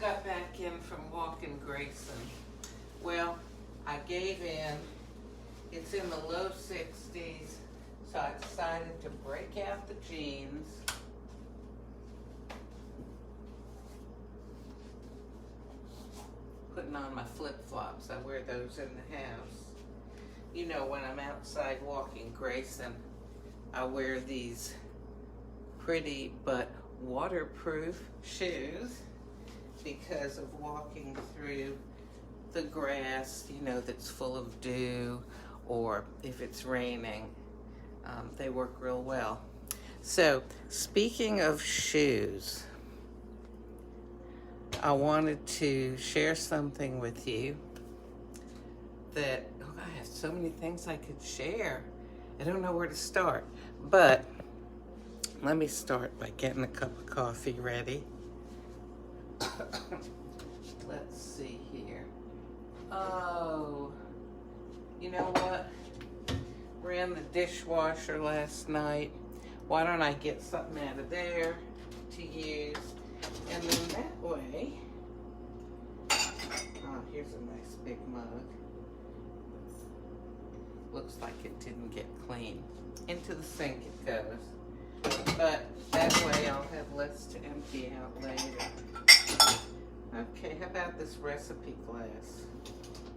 got back in from walking Grayson. Well, I gave in. It's in the low 60s, so I decided to break out the jeans. Putting on my flip-flops. I wear those in the house. You know, when I'm outside walking Grayson, I wear these pretty but waterproof shoes because of walking through the grass, you know, that's full of dew, or if it's raining, they work real well. So, speaking of shoes, I wanted to share something with you that, I have so many things I could share. I don't know where to start, but let me start by getting a cup of coffee ready. Let's see here. Oh, you know what? Ran the dishwasher last night. Why don't I get something out of there to use? And then that way, here's a nice big mug. Looks like it didn't get clean. Into the sink it goes. But that way I'll have less to empty out later. Okay, how about this recipe glass?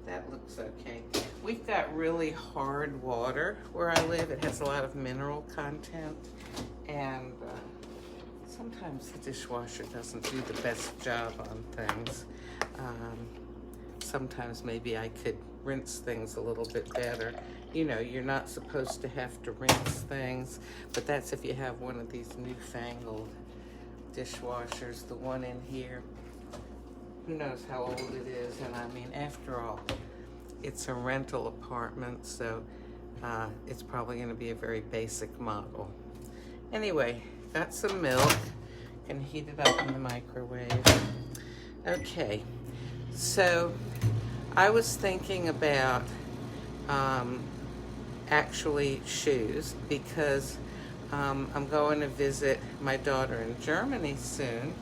That looks okay. We've got really hard water where I live. It has a lot of mineral content, and sometimes the dishwasher doesn't do the best job on things. Sometimes maybe I could rinse things a little bit better. You know, you're not supposed to have to rinse things, but that's if you have one of these newfangled dishwashers. The one in here, who knows how old it is, and I mean, after all, it's a rental apartment, so it's probably going to be a very basic model. Anyway, got some milk. Can heat it up in the microwave. Okay, so I was thinking about actually shoes, because I'm going to visit my daughter in Germany soon,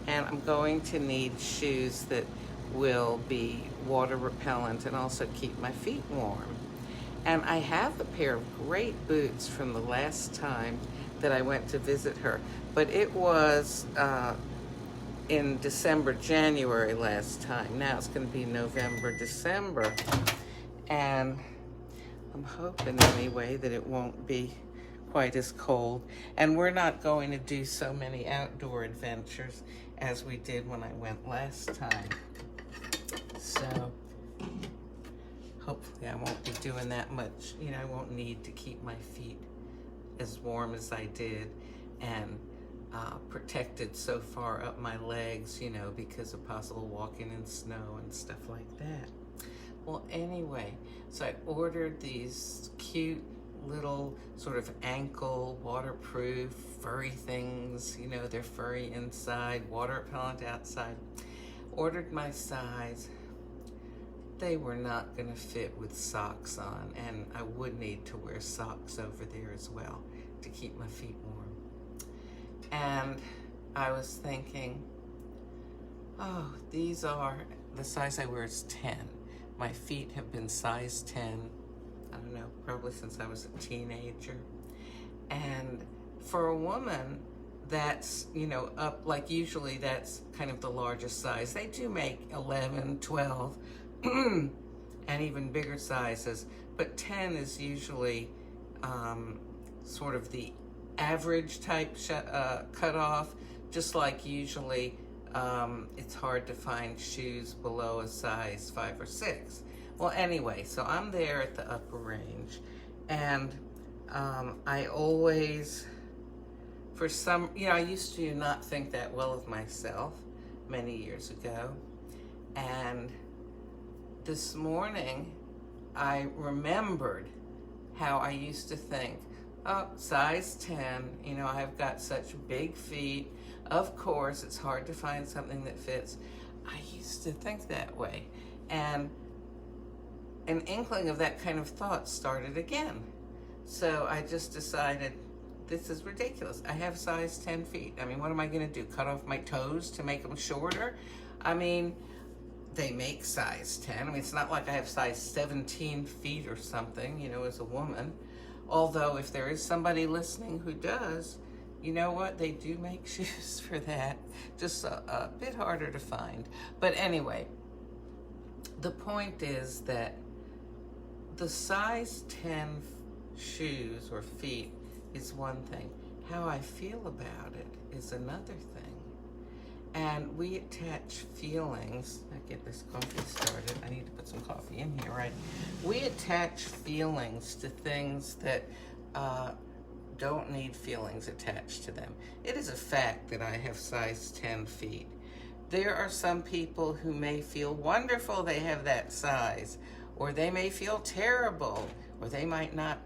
and I'm going to need shoes that will be water repellent and also keep my feet warm. And I have a pair of great boots from the last time that I went to visit her, but it was in December, January last time. Now it's going to be November, December, and I'm hoping anyway that it won't be quite as cold. And we're not going to do so many outdoor adventures as we did when I went last time. So hopefully I won't be doing that much. You know, I won't need to keep my feet as warm as I did, and protected so far up my legs, you know, because of possible walking in snow and stuff like that. Well, anyway, so I ordered these cute little sort of ankle waterproof furry things. You know, they're furry inside, water repellent outside. Ordered my size. They were not going to fit with socks on, and I would need to wear socks over there as well to keep my feet warm. And I was thinking, oh, these are, the size I wear is 10. My feet have been size 10, I don't know, probably since I was a teenager. And for a woman, that's, you know, up, like usually that's kind of the largest size. They do make 11, 12, and even bigger sizes, but 10 is usually sort of the average type cutoff, just like usually it's hard to find shoes below a size 5 or 6. Well, anyway, so I'm there at the upper range, and I always, for some, you know, I used to not think that well of myself many years ago, and this morning I remembered how I used to think, oh, size 10, you know, I've got such big feet. Of course, it's hard to find something that fits. I used to think that way. And an inkling of that kind of thought started again. So I just decided, this is ridiculous. I have size 10 feet. I mean, what am I going to do? Cut off my toes to make them shorter? I mean, they make size 10. I mean, it's not like I have size 17 feet or something, you know, as a woman. Although if there is somebody listening who does, you know what? They do make shoes for that. Just a bit harder to find. But anyway, the point is that the size 10 shoes or feet is one thing. How I feel about it is another thing. And we attach feelings. I get this coffee started. I need to put some coffee in here, right? We attach feelings to things that don't need feelings attached to them. It is a fact that I have size 10 feet. There are some people who may feel wonderful they have that size, or they may feel terrible, or they might not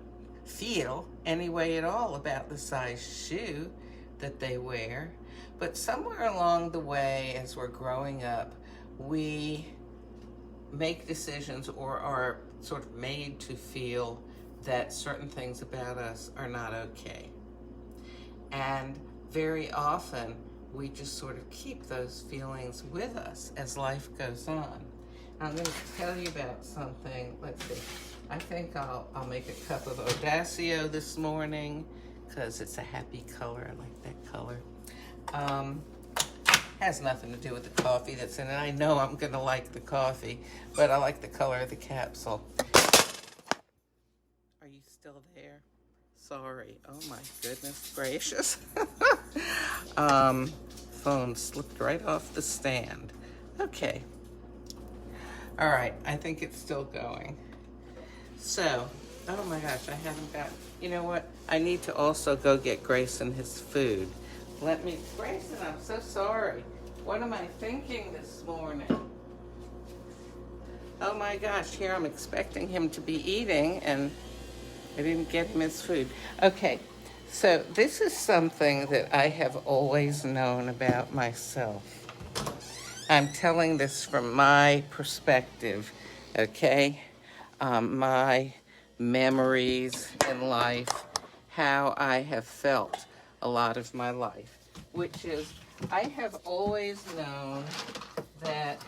feel any way at all about the size shoe that they wear. But somewhere along the way, as we're growing up, we make decisions or are sort of made to feel that certain things about us are not okay. And very often, we just sort of keep those feelings with us as life goes on. I'm going to tell you about something. Let's see. I think I'll make a cup of Audacio this morning because it's a happy color. I like that color. Has nothing to do with the coffee that's in it. I know I'm going to like the coffee, but I like the color of the capsule. Are you still there? Sorry. Oh my goodness gracious. Phone slipped right off the stand. Okay. All right. I think it's still going. So, oh my gosh, I haven't got, you know what? I need to also go get Grayson his food. Grayson, I'm so sorry. What am I thinking this morning? Oh my gosh, here I'm expecting him to be eating and I didn't get him his food. Okay, so this is something that I have always known about myself. I'm telling this from my perspective, okay? My memories in life, how I have felt a lot of my life, which is I have always known that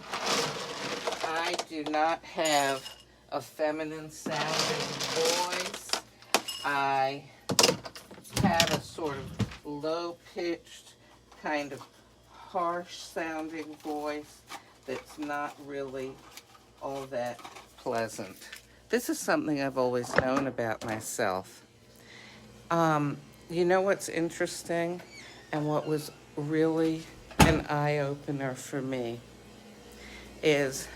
I do not have a feminine sounding voice. I have a sort of low-pitched, kind of harsh sounding voice that's not really all that pleasant. This is something I've always known about myself. You know what's interesting and what was really an eye-opener for me is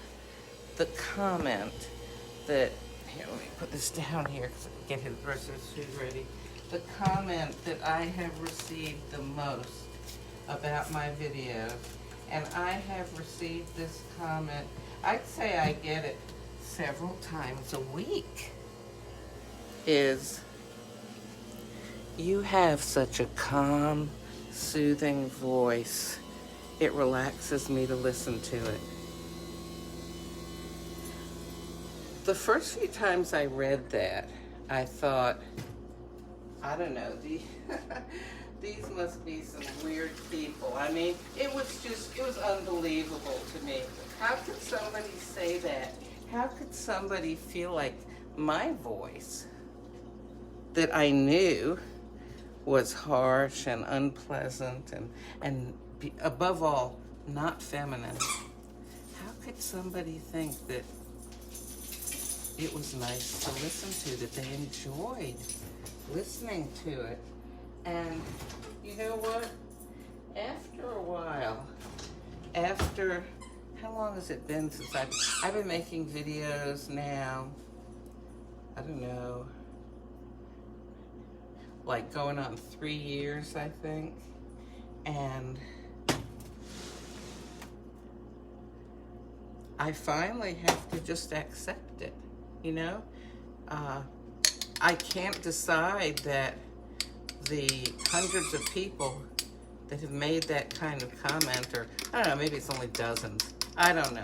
the comment that, here, let me put this down here because I can get his rest of his food ready. The comment that I have received the most about my videos, and I have received this comment, I'd say I get it several times a week, is, you have such a calm, soothing voice. It relaxes me to listen to it. The first few times I read that, I thought, I don't know, these must be some weird people. I mean, it was unbelievable to me. How could somebody say that? How could somebody feel like my voice that I knew was harsh and unpleasant and above all, not feminine? How could somebody think that it was nice to listen to, that they enjoyed listening to it? And you know what? After a while, how long has it been since I've been making videos now? I don't know, like going on 3 years, I think. And I finally have to just accept it, you know? I can't decide that the hundreds of people that have made that kind of comment, or I don't know, maybe it's only dozens, I don't know.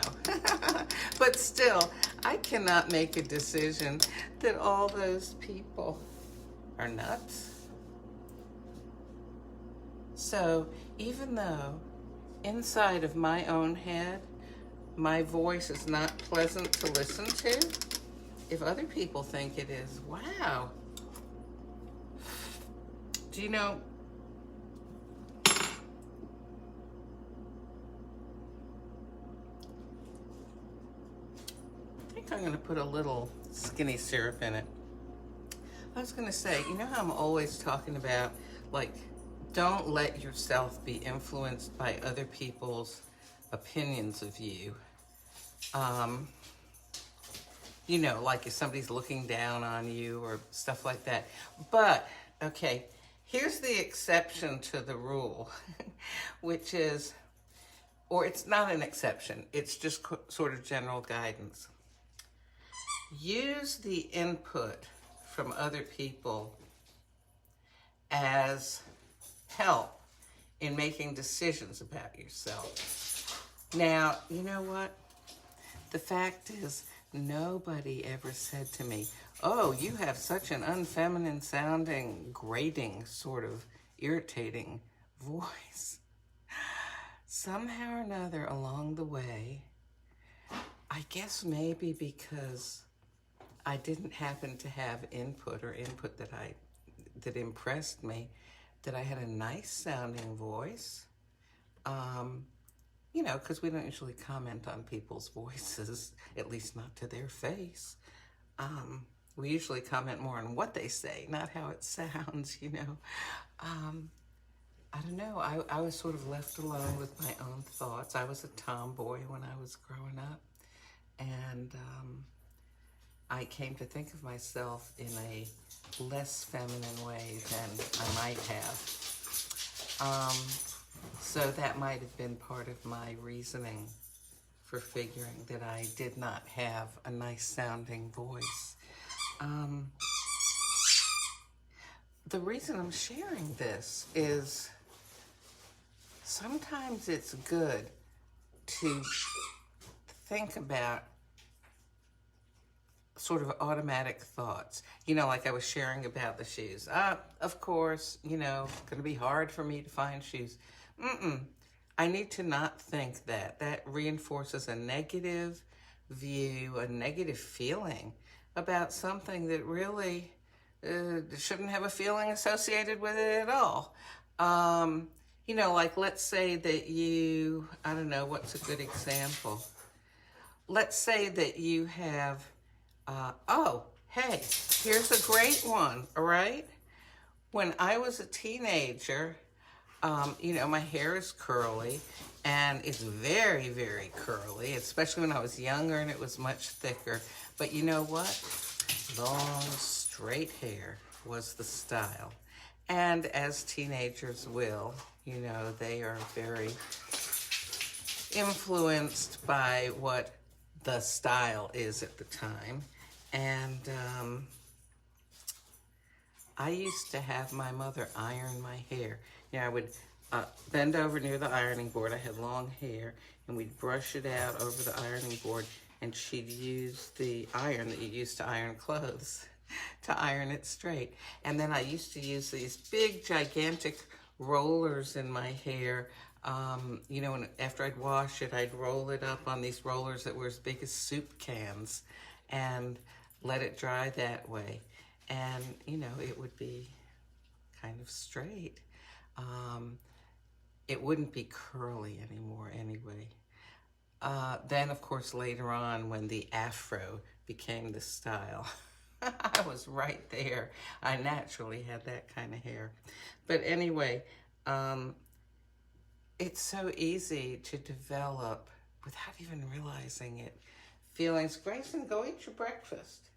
But still, I cannot make a decision that all those people are nuts. So even though inside of my own head, my voice is not pleasant to listen to. If other people think it is, wow. Do you know, I think I'm gonna put a little skinny syrup in it. I was gonna say, you know how I'm always talking about, like, don't let yourself be influenced by other people's opinions of you. You know, like if somebody's looking down on you or stuff like that. But, okay, here's the exception to the rule, which is, or it's not an exception, it's just sort of general guidance. Use the input from other people as help in making decisions about yourself. Now, you know what? The fact is, nobody ever said to me, oh, you have such an unfeminine sounding, grating, sort of irritating voice. Somehow or another along the way, I guess maybe because I didn't happen to have input that impressed me, that I had a nice sounding voice. You know, because we don't usually comment on people's voices, at least not to their face. We usually comment more on what they say, not how it sounds, you know. I don't know, I was sort of left alone with my own thoughts. I was a tomboy when I was growing up, and I came to think of myself in a less feminine way than I might have. So that might have been part of my reasoning for figuring that I did not have a nice sounding voice. The reason I'm sharing this is sometimes it's good to think about sort of automatic thoughts. You know, like I was sharing about the shoes. Of course, you know, it's going to be hard for me to find shoes. I need to not think that. That reinforces a negative view, a negative feeling about something that really shouldn't have a feeling associated with it at all. You know, like let's say that you, I don't know, what's a good example? Let's say that you have, oh, hey, here's a great one, all right? When I was a teenager, you know, my hair is curly, and it's very, very curly, especially when I was younger and it was much thicker. But you know what? Long, straight hair was the style. And as teenagers will, you know, they are very influenced by what the style is at the time. And I used to have my mother iron my hair. You know, I would bend over near the ironing board. I had long hair, and we'd brush it out over the ironing board, and she'd use the iron that you use to iron clothes to iron it straight. And then I used to use these big, gigantic rollers in my hair. You know, and after I'd wash it, I'd roll it up on these rollers that were as big as soup cans and let it dry that way. And, you know, it would be kind of straight. It wouldn't be curly anymore anyway. Then, of course, later on when the afro became the style, I was right there. I naturally had that kind of hair. But anyway, it's so easy to develop, without even realizing it, feelings. Grayson, go eat your breakfast.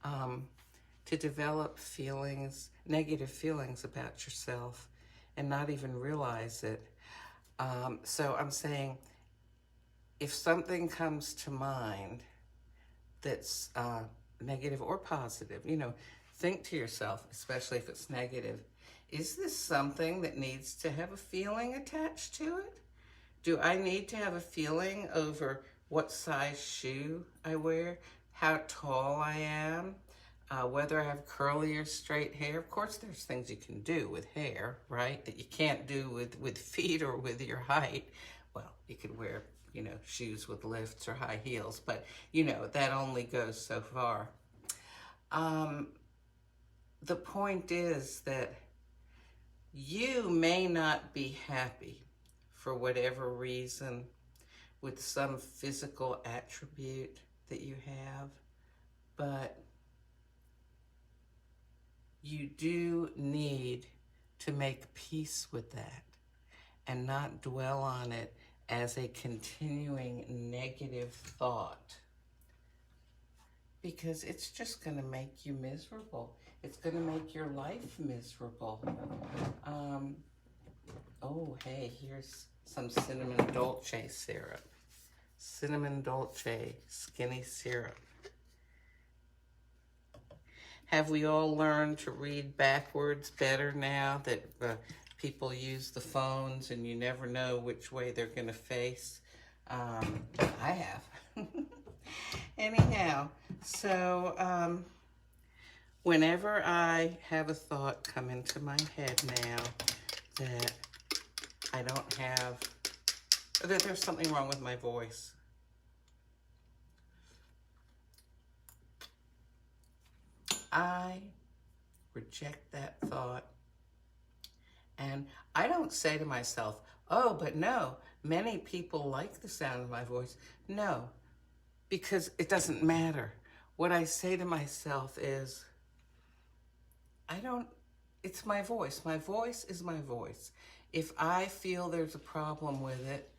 To develop feelings, negative feelings about yourself and not even realize it. So I'm saying, if something comes to mind that's negative or positive, you know, think to yourself, especially if it's negative, is this something that needs to have a feeling attached to it? Do I need to have a feeling over what size shoe I wear, how tall I am, Whether I have curly or straight hair, of course there's things you can do with hair, right, that you can't do with feet or with your height. Well, you could wear, shoes with lifts or high heels, but, that only goes so far. The point is that you may not be happy for whatever reason with some physical attribute that you have, but you do need to make peace with that and not dwell on it as a continuing negative thought, because it's just going to make you miserable. It's going to make your life miserable. Oh, hey, here's some cinnamon dolce syrup. Cinnamon dolce skinny syrup. Have we all learned to read backwards better now that people use the phones and you never know which way they're going to face? I have. Anyhow, so whenever I have a thought come into my head now that I don't have, that there's something wrong with my voice, I reject that thought. And I don't say to myself, oh, but no, many people like the sound of my voice. No, because it doesn't matter. What I say to myself is, it's my voice. My voice is my voice. If I feel there's a problem with it,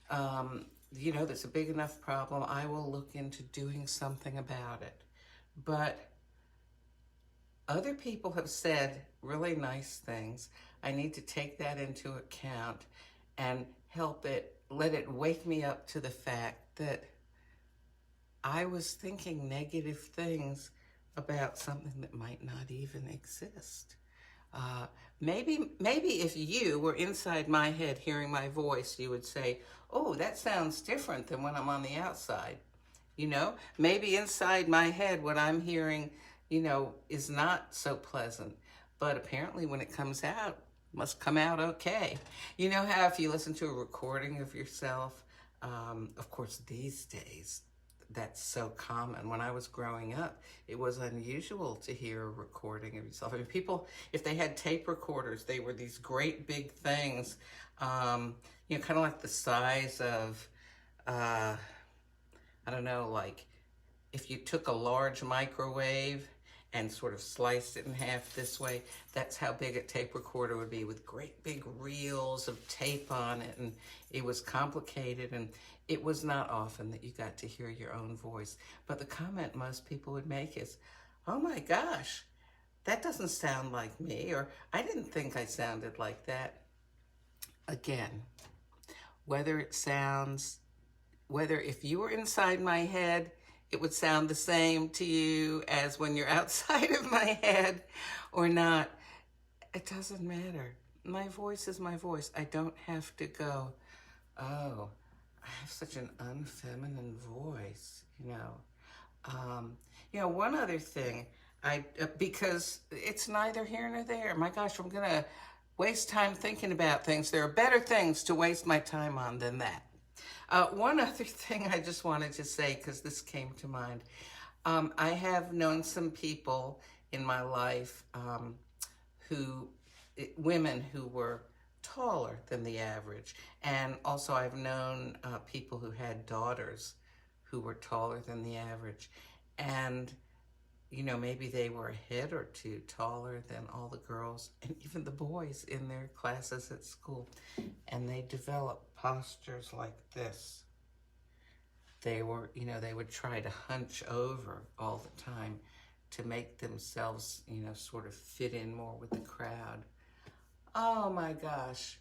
that's a big enough problem, I will look into doing something about it. But other people have said really nice things. I need to take that into account and let it wake me up to the fact that I was thinking negative things about something that might not even exist. Maybe if you were inside my head hearing my voice, you would say, oh, that sounds different than when I'm on the outside. Maybe inside my head what I'm hearing is not so pleasant, but apparently when it comes out, it must come out okay. You know how if you listen to a recording of yourself, of course these days, that's so common. When I was growing up, it was unusual to hear a recording of yourself. I mean, people, if they had tape recorders, they were these great big things, kind of like the size of, I don't know, like if you took a large microwave and sort of sliced it in half this way, that's how big a tape recorder would be, with great big reels of tape on it. And it was complicated, and it was not often that you got to hear your own voice. But the comment most people would make is, oh my gosh, that doesn't sound like me, or I didn't think I sounded like that. Again, whether if you were inside my head, it would sound the same to you as when you're outside of my head or not. It doesn't matter. My voice is my voice. I don't have to go, oh, I have such an unfeminine voice, one other thing, because it's neither here nor there. My gosh, I'm going to waste time thinking about things. There are better things to waste my time on than that. One other thing I just wanted to say, because this came to mind. I have known some people in my life women who were taller than the average. And also I've known people who had daughters who were taller than the average. And, maybe they were a head or two taller than all the girls and even the boys in their classes at school. And they developed postures like this. They would try to hunch over all the time to make themselves, sort of fit in more with the crowd. Oh my gosh,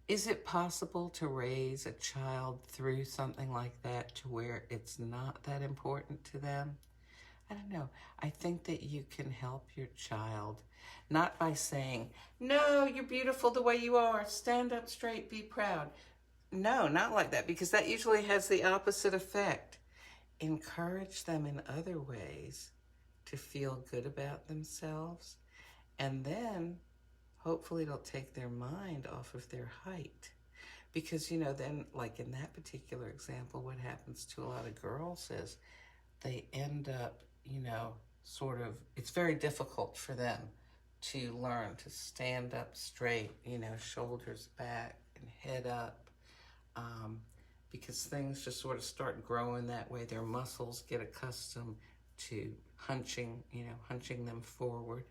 is it possible to raise a child through something like that to where it's not that important to them? I don't know. I think that you can help your child, not by saying, no, you're beautiful the way you are, stand up straight, be proud. No, not like that, because that usually has the opposite effect. encourage them in other ways to feel good about themselves. And then hopefully it'll take their mind off of their height. Because, you know, then, like in that particular example, what happens to a lot of girls is they end up, you know, sort of, it's very difficult for them to learn to stand up straight, you know, shoulders back and head up, because things just sort of start growing that way. Their muscles get accustomed to hunching, you know, hunching them forward,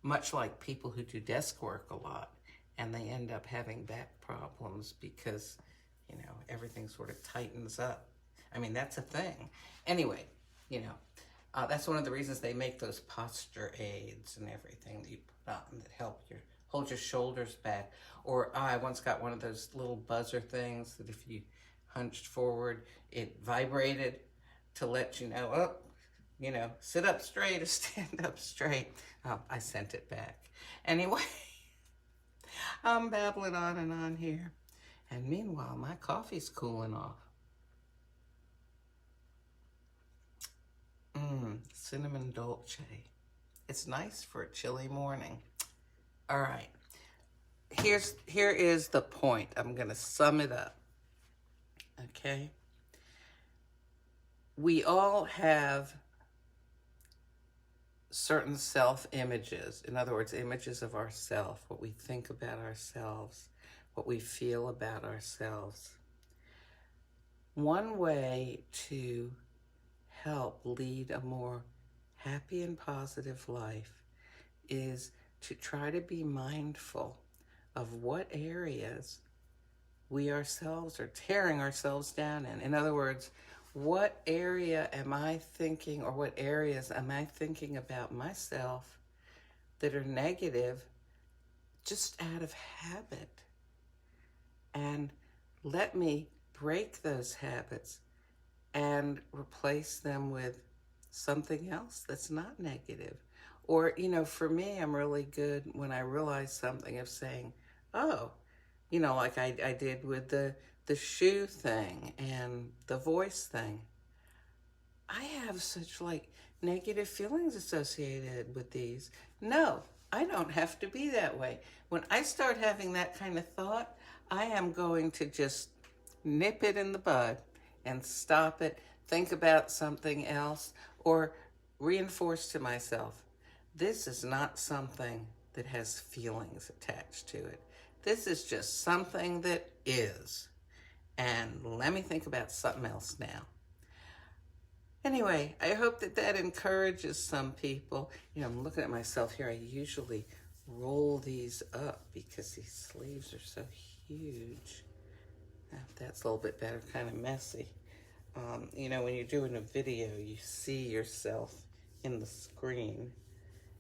much like people who do desk work a lot, and they end up having back problems because, you know, everything sort of tightens up. I mean, that's a thing. Anyway, you know, that's one of the reasons they make those posture aids and everything that you put on that help you hold your shoulders back. Or I once got one of those little buzzer things that if you hunched forward, it vibrated to let you know, oh, you know, sit up straight or stand up straight. Oh, I sent it back. Anyway, I'm babbling on and on here. And meanwhile, my coffee's cooling off. Cinnamon dolce. It's nice for a chilly morning. All right. Here is the point. I'm going to sum it up. Okay? We all have certain self-images. In other words, images of ourselves, what we think about ourselves, what we feel about ourselves. One way to help lead a more happy and positive life is to try to be mindful of what areas we ourselves are tearing ourselves down in. In other words, what area am I thinking, or what areas am I thinking about myself that are negative just out of habit? And let me break those habits and replace them with something else that's not negative. Or, you know, for me, I'm really good when I realize something of saying, oh, you know, like I did with the shoe thing and the voice thing. I have such like negative feelings associated with these. No, I don't have to be that way. When I start having that kind of thought, I am going to just nip it in the bud and stop it, think about something else, or reinforce to myself, this is not something that has feelings attached to it. This is just something that is. And let me think about something else now. Anyway, I hope that that encourages some people. You know, I'm looking at myself here. I usually roll these up because these sleeves are so huge. That's a little bit better, kind of messy. You know, when you're doing a video, you see yourself in the screen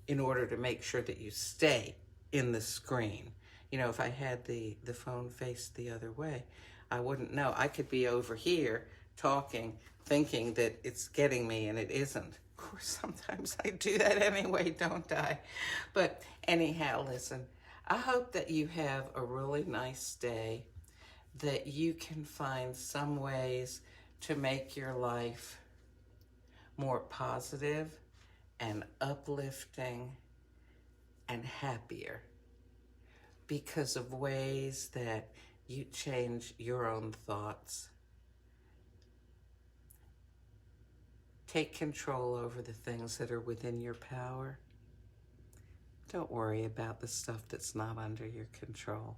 in order to make sure that you stay in the screen. You know, if I had the phone faced the other way, I wouldn't know. I could be over here talking, thinking that it's getting me, and it isn't. Of course, sometimes I do that anyway, don't I? But anyhow, listen, I hope that you have a really nice day, that you can find some ways to make your life more positive and uplifting and happier because of ways that you change your own thoughts. Take control over the things that are within your power. Don't worry about the stuff that's not under your control.